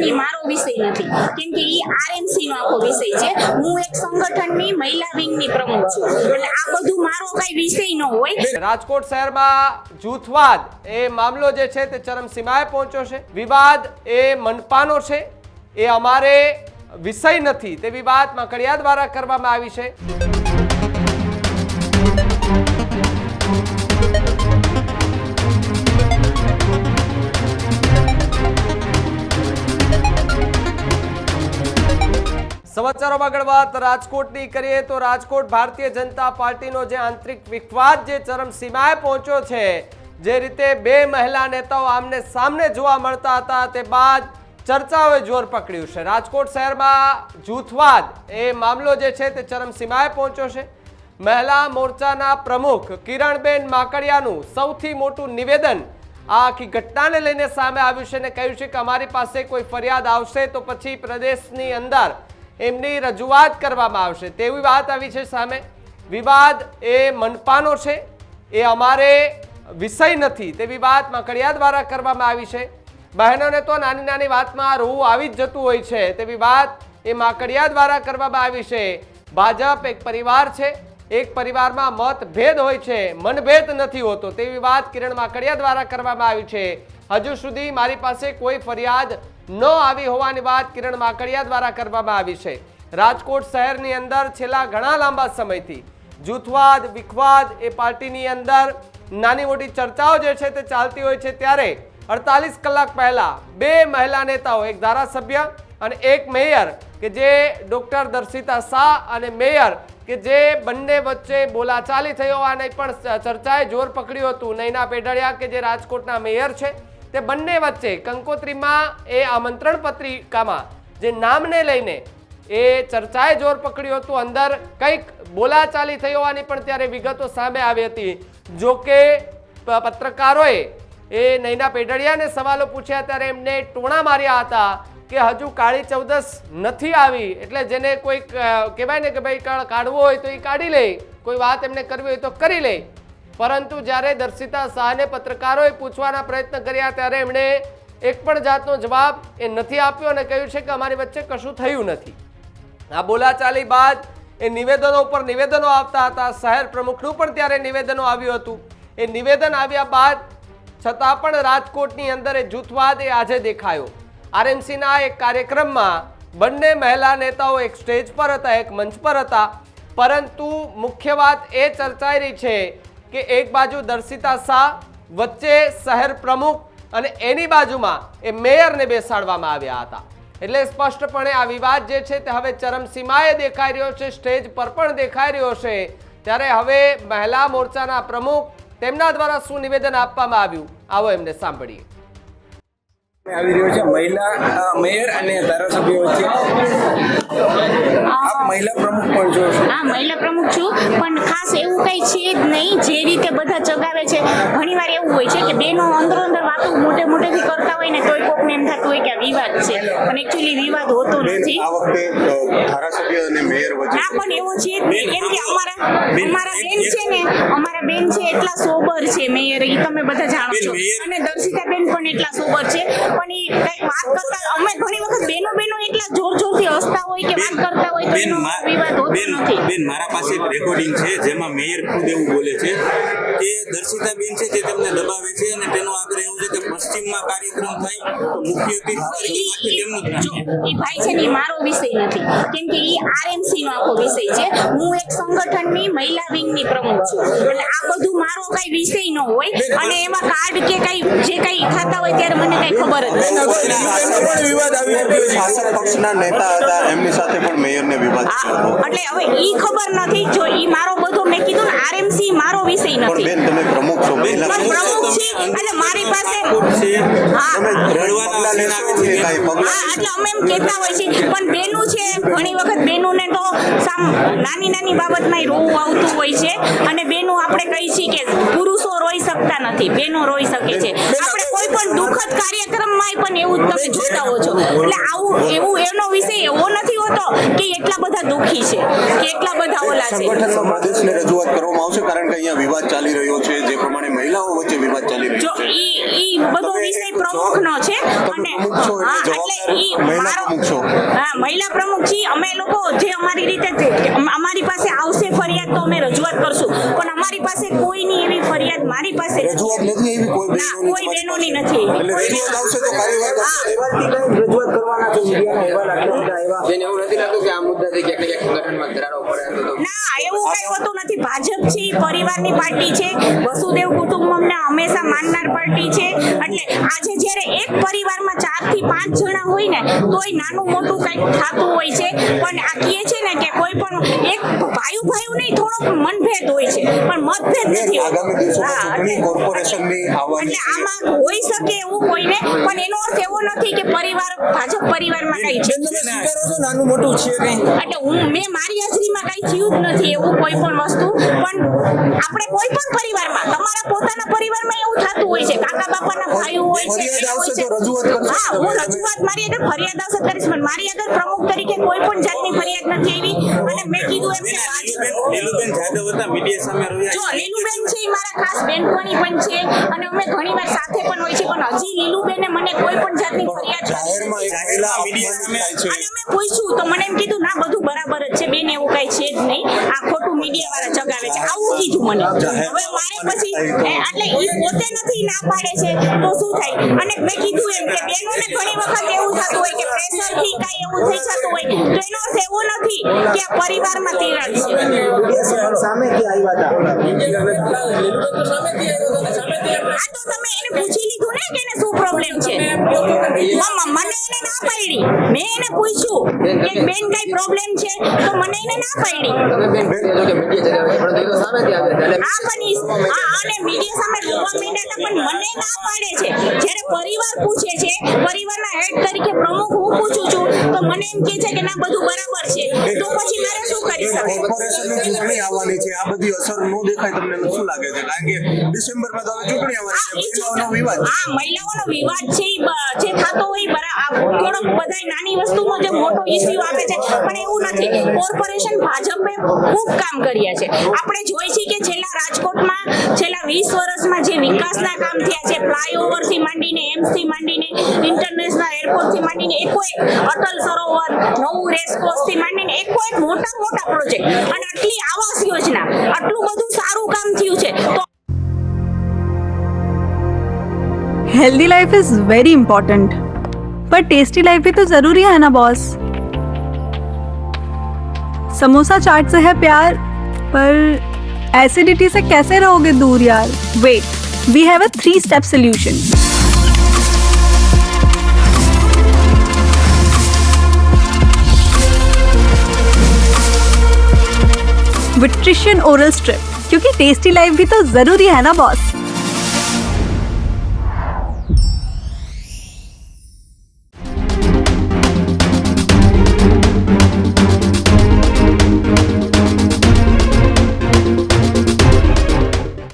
ને મારો વિષય નથી, કેમ કે ઈ આરએમસી નો આખો વિષય છે। હું એક સંગઠનની મહિલા વિંગની પ્રમુખ છું, એટલે આ બધું મારો કઈ વિષય ન હોય। રાજકોટ શહેરમાં જૂથવાદ એ મામલો જે છે તે ચરમસીમાએ પહોંચ્યો છે। વિવાદ એ મનપાનો છે, એ અમારે વિષય નથી તેવી વાત માકડિયા દ્વારા કરવામાં આવી છે। સમાચારોમાં આગળ વાત રાજકોટની કરીએ તો રાજકોટ ભારતીય જનતા પાર્ટીનો જે આંતરિક વિવાદ જે ચરમસીમાએ પહોંચ્યો છે, જે રીતે બે મહિલા નેતાઓ આમને સામને જોવા મળતા હતા તે બાદ ચર્ચાઓએ જોર પકડ્યું છે। રાજકોટ શહેરમાં જૂથવાદ એ મામલો જે છે તે ચરમસીમાએ પહોંચ્યો છે। મહિલા મોરચાના પ્રમુખ કિરણબેન માકડિયાનું સૌથી મોટું નિવેદન આ આખી ઘટનાને લઈને સામે આવ્યું છે અને કહ્યું છે કે અમારી પાસે કોઈ ફરિયાદ આવશે તો પછી પ્રદેશની અંદર એમની રજૂઆત કરવામાં આવશે તેવી વાત આવી છે સામે। વિવાદ એ મનપાનો છે, એ અમારે વિષય નથી તેવી વાત માકડિયા દ્વારા કરવામાં આવી છે। બહેનોને તો નાની નાની વાતમાં રોવું આવી જ જતું હોય છે તેવી વાત એ માકડિયા દ્વારા કરવામાં આવી છે। ભાજપ એક પરિવાર છે, એક પરિવારમાં મતભેદ હોય છે, મનભેદ નથી હોતો તેવી વાત કિરણ માકડિયા દ્વારા કરવામાં આવી છે। હજુ સુધી મારી પાસે કોઈ ફરિયાદ ન આવી હોવાની વાત કિરણ માકડિયા દ્વારા કરવામાં આવી છે। રાજકોટ શહેરની અંદર છેલ્લા ઘણા લાંબા સમયથી જૂથવાદ વિખવાદ એ પાર્ટીની અંદર નાની મોટી ચર્ચાઓ જે છે તે ચાલતી હોય છે, ત્યારે 48 કલાક પહેલા બે મહિલા નેતાઓ, એક ધારાસભ્ય અને એક મેયર કે જે ડોક્ટર દર્શિતા શાહ અને મેયર કે જે બંને વચ્ચે બોલાચાલી થઈ હોવાની પણ ચર્ચાએ જોર પકડ્યું હતું। નૈના પેઢડિયા કે જે રાજકોટના મેયર છે તે બંને વચ્ચે કંકોત્રીમાં એ આમંત્રણ પત્રિકામાં જે નામને લઈને એ ચર્ચાએ જોર પકડ્યું હતું, અંદર કંઈક બોલાચાલી થઈ હોવાની પણ ત્યારે વિગતો સામે આવી હતી। જો કે પત્રકારોએ એ નૈના પેઢડિયાને સવાલો પૂછ્યા ત્યારે એમને ટોણા માર્યા હતા કે હજુ કાળી ચૌદસ નથી આવી, એટલે જેને કોઈ કહેવાય ને કે ભાઈ કાઢવું હોય તો એ કાઢી લે, કોઈ વાત એમને કરવી હોય તો કરી લે। પરંતુ જ્યારે દર્શિતા શાહને પત્રકારોએ પૂછવાના પ્રયત્ન કર્યા ત્યારે એમણે એક પણ જાતનો જવાબ એ નથી આપ્યો અને કહ્યું છે કે અમારી વચ્ચે કશું થયું નથી। આ બોલાચાલી બાદ એ નિવેદનો ઉપર નિવેદનો આવતા હતા। શહેર પ્રમુખનું પણ ત્યારે નિવેદનો આવ્યું હતું। એ નિવેદન આવ્યા બાદ છતાં પણ રાજકોટની અંદર એ જૂથવાદ એ આજે દેખાયો। આરએમસીના એક કાર્યક્રમમાં બંને મહિલા નેતાઓ એક સ્ટેજ પર હતા, એક મંચ પર હતા, પરંતુ મુખ્ય વાત એ ચર્ચાઈ રહી છે કે એક બાજુ દર્શિતા શાહ, વચ્ચે શહેર પ્રમુખ અને એની બાજુમાં એ મેયરને બેસાડવામાં આવ્યા હતા। એટલે સ્પષ્ટપણે આ વિવાદ જે છે તે હવે ચરમસીમાએ દેખાઈ રહ્યો છે, સ્ટેજ પર પણ દેખાઈ રહ્યો છે। ત્યારે હવે મહિલા મોરચાના પ્રમુખ તેમના દ્વારા શું નિવેદન આપવામાં આવ્યું, આવો એમને સાંભળીએ। આવી રહ્યો છે મહિલા મેયર અને ધારાસભ્ય વચ્ચે આપ મહિલા પ્રમુખ પણ છો? હા, મહિલા પ્રમુખ છું, પણ ખાસ એવું કઈ છે જ નહીં જે રીતે બધા ચગાવે છે। ઘણીવાર એવું હોય છે કે બેનો અંદરો અંદર વાતો મોટે મોટેથી કરતા હોય ને તોય કોકને એમ થતું હોય કે આ વિવાદ છે, પણ એકચ્યુઅલી વિવાદ હોતો નથી। આ વખતે ધારાસભ્ય અને મેયર વચ્ચે ના, પણ એવું છે જ નહીં, કેમ કે અમારા બેન છે ને, અમારા બેન છે એટલા સોબર છે મેયર, એ તમે બધા જાણો છો, અને દર્શિતા બેન પણ એટલા સોબર છે, પણ એ કઈ વાત કરતા અમે ઘણી વખત બેનો એટલા જોરથી હસતા હોય કે વાત કરતા હોય તો એનો વિવાદ હોતો નથી। બેન, મારા પાસે એક રેકોર્ડિંગ છે જેમાં મેયર ખુદ એવું બોલે છે કે દર્શિતા બેન છે જે તેમને દબાવે છે અને તેનો આગ્રહ એવું છે કે પશ્ચિમમાં કાર્યક્રમ થાય તો મુખ્ય અતિથિ તેમનું જ નામ એ ભાઈ છે ને મારો વિષય નથી, કેમ કે ઈ આરએમસી નો આખો વિષય છે। હું એક સંગઠનની મહિલા વિંગની પ્રમુખ છું, એટલે આ બધું મારો કઈ વિષય ન હોય, અને એમાં કાર્ડ કે કઈ જે કઈ થતા હોય ત્યારે મને કઈ ખબર જ નથી। વિવાદ આવી રહ્યો છે, શાસક પક્ષના નેતા હતા એમની સાથે પણ મેયરને વિવાદ થયો હતો, એટલે હવે ઈ ખબર નથી, જો ઈ મારો બધો મેં કીધું ને આરએમસી મારો વિષય પણ નથી। બેન તમે પ્રમુખ છો, મહિલા પણ પ્રમુખ છે એટલે મારી પાસે તમે રડવાના લેશો કે કાંઈ પગલાં હા, એટલે અમે એમ કહેતા હોય છે, પણ બેનું છે ઘણી વખત બેનુંને તો નાની બાબતમાં રોવું આવતું હોય છે, અને બેનું આપણે કહી છીએ કે પુરુષો રોઈ શકતા નથી, બેનો રોઈ શકે છે। આપણે કોઈ પણ દુઃખદ કાર્યક્રમમાં પણ એવું તમે જોતા હો છો, એટલે આવું એવું એનો વિષય એવો નથી હોતો કે એટલા બધા દુઃખી છે કે એટલા બધા ઓલા છે। સંગઠનમાં પ્રદેશને રજૂઆત કરવામાં આવશે, કારણ કે અહીંયા વિવાદ ચાલી રહ્યો છે, જે પ્રમાણે મહિલાઓ વચ્ચે વિવાદ ચાલી રહ્યો જો છે। ઈ બધો વિષય પ્રમુખનો છે અને મહિલા પ્રમુખ છીએ અમે લોકો જે અમારી રીતે અમારી પાસે આવશે ફરિયાદ તો અમે રજૂઆત કરશું, પણ અમારી પાસે કોઈની એવી ફરિયાદ મારી પાસે રજૂઆત નથી એવી કોઈ બહેનોની નથી રજૂઆત આવશે તો કાર્યવાહી રજૂઆત કરવાના છે મીડિયાના અહેવાલ આટલા બધા આવ્યા. જેને એવું નથી લાગતું કે આ મુદ્દાથી ક્યાંક ને ક્યાંક સંગઠનમાં ધરારો પડે તો ના એવું કઈ હોતું નથી. ભાજપ છે એ પરિવારની પાર્ટી છે, વસુદેવ કુટુંબમને હંમેશા માનનાર પાર્ટી છે. એટલે આજે જ્યારે એક પરિવારમાં 4 થી 5 જણા હોય ને તોય નાનું મોટું કંઈક થતું હોય છે, પણ આ કહે છે ને કે કોઈ પણ એક ભાઈ નહીં થોડોક મનભેદ હોય છે પણ મતભેદ નથી. આગામી દિવસોમાં ચૂંટણી કોર્પોરેશનની આવવાની એટલે આમાં હોઈ શકે એવું કોઈને, પણ એનો અર્થ એવો નથી કે પરિવાર ભાજપ પરિવારમાં કઈ છે. તમે સ્વીકારો છો નાનું મોટું છે કંઈ? એટલે મેં મારી હાજરીમાં કઈ થયું જ નથી એવું કોઈ પણ વસ્તુ, પણ આપણે કોઈ પણ પરિવારમાં તમારા પોતાના પરિવારમાં એવું થતું હોય છે, કાકા બાપાના ભાઈઓ હોય છે, ફરિયાદ આવશે તો રજૂઆત કરશો? હા હું રજૂઆત મારી આગળ ફરિયાદ આવશે કરીશ, પણ મારી આગળ પ્રમુખ તરીકે કોઈ પણ જાતની ફરિયાદ નથી આવી. અને મેં કીધું એમ કે લીલુબેન જાદવ હતા મીડિયા સામે રહ્યા જો લીલુબેન છે એ મારા ખાસ બેનપણી પણ છે અને અમે ઘણીવાર સાથે પણ હોય છે, પણ હજી લીલુબેને મને કોઈ પણ જાતની ફરિયાદ જાહેરમાં એક મહિલા અપમાનિત થાય છે. અને અમે પૂછ્યું તો મને એમ કીધું ના બધું બરાબર જ છે બેન, એવું કઈ છે જ નહીં, આ ખોટું મીડિયા વાળા જગાવે છે, આવું કીધું મને. હવે મારે પછી એટલે ઈ પોતે નથી ના પાડે છે તો શું થાય? અને મેં કીધું એમ કે બેનોને ઘણી વખત એવું થતું હોય કે પ્રેશર થી કઈ એવું થઈ જતું હોય, તો એનો અર્થ એવો નથી કે આ પરિવારમાં તિરાડ છે. સામેથી આવ્યા આ તો તમે એને પૂછી લીધું ને કે એને શું પ્રોબ્લેમ છે. મને એને ના પાડી, મેં એને પૂછ્યું કે બેન કઈ પ્રોબ્લેમ છે તો મને એને ના પાડી. હા પણ અને મીડિયા સામે બોલવા માંડ્યા પણ મને ના પાડે છે. જ્યારે પરિવાર પૂછે છે, પરિવારના હેડ તરીકે પ્રમુખ હું પૂછું છું તો મને એમ કહે છે કે ના બધું બરાબર છે, તો પછી મારે શું કરી શકાય? કોર્પોરેશનની ચૂંટણી આવવાની છે, આ બધી અસર ન દેખાય તમને શું લાગે છે? કારણ કે ડિસેમ્બરમાં તો હવે ચૂંટણી આવવાની છે, મહિલાઓનો વિવાદ. હા મહિલાઓનો વિવાદ છે જે થતો હોય થોડોક બધા નાની વસ્તુનો જે મોટો ઇસ્યુ આપે છે, પણ એવું નથી. કોર્પોરેશન ભાજપે ખૂબ કામ કર્યા છે. આપણે જોઈ છીએ કે છેલ્લા રાજકોટમાં છેલ્લા 20 વર્ષમાં જે વિકાસના કામ થયા છે, ફ્લાયઓવર થી માંડીને એમ્સ થી માંડીને ઇન્ટરનેશનલ એરપોર્ટ થી માંડીને એકો એક અટલ સરોવર, નવું રેસકોર્સ થી માંડીને એકો એક મોટા પ્રોજેક્ટ અને આટલી આવાસ યોજના, આટલું બધું સારું કામ થયું છે. તો healthy life is very important, पर टेस्टी लाइफ भी तो जरूरी है ना बॉस. समोसा चाट से है प्यार, पर एसिडिटी से कैसे रहोगे दूर यार. Wait, we have a 3-step solution. विट्रिशियन ओरल स्ट्रिप, क्योंकि टेस्टी लाइफ भी तो जरूरी है ना बॉस.